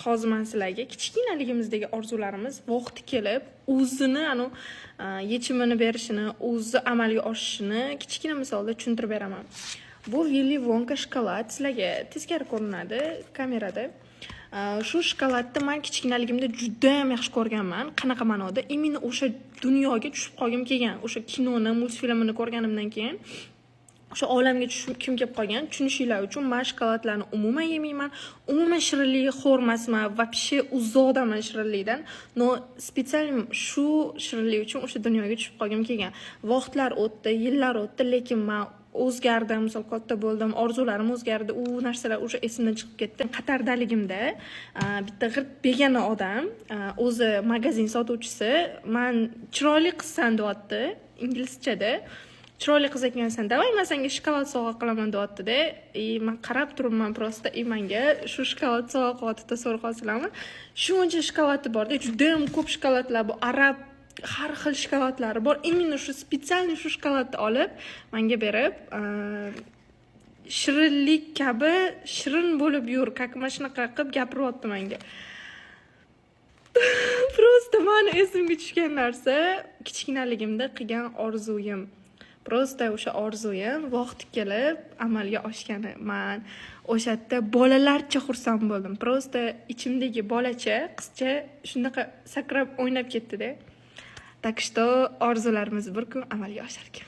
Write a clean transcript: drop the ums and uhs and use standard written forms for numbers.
Hozir sizlarga kichkinaligimizdagi orzularimiz vaqti kelib o'zini yechimini berishini, o'zi amalga oshishini kichkina misolda tushuntirib beraman. Bu Willy Wonka shokolad sizlarga teskari ko'rinadi kamerada. Shu shokoladni men kichkinaligimda juda ham yaxshi ko'rganman. Qanaqa ma'noda? Imенно o'sha dunyoga tushib qolgim kelgan. O'sha kinoni, multfilmini ko'rganimdan keyin o'sha olamga tushkim kelib qolgan. Tushunishinglar uchun men shokoladlarni umuman yemayman. Umuman shirinlik xo'rmasman. Вообще uzoqdaman shirinlikdan. No, spesial shu shirinlik uchun o'sha dunyoga tushib qolgim kelgan. Vaqtlar o'tdi, yillar o'tdi, lekin men o'zgardim, misol katta bo'ldim, orzularim o'zgardi, u narsalar o'sha esimdan chiqib ketdi. Qatardaligimda bitta g'irt begona odam, o'zi magazin sotuvchisi, men chiroyli qizsan deyapti, inglizchada. Chiroyli qiz ekansan, davay men senga shokolad sovg'a qilaman deyapti-da. Men qarab turibman prosta, menga shu shokolad sovg'a qilyapti, so'rab qolsizlarmi? Shuncha shokoladi bor-da, juda ham ko'p shokoladlar bor, arab har xil shokoladlari bor. Именно shu spesialniy shu shokoladni olib, menga berib, shirinlik kabi shirin bo'lib yur, как mana shunaqa qilib gapiryapti menga. Prosta meni esimga tushgan narsa kichkinaligimda qilgan orzuyim. Prosta o'sha orzuyim vaqti kelib amalga oshgani. Men o'shatda bolalarcha xursand bo'ldim. Prosta ichimdagi bolacha, qizcha shunaqa sakrab o'ynab ketdi-da. Так что orzularimiz bir kun amalga oshar ekan.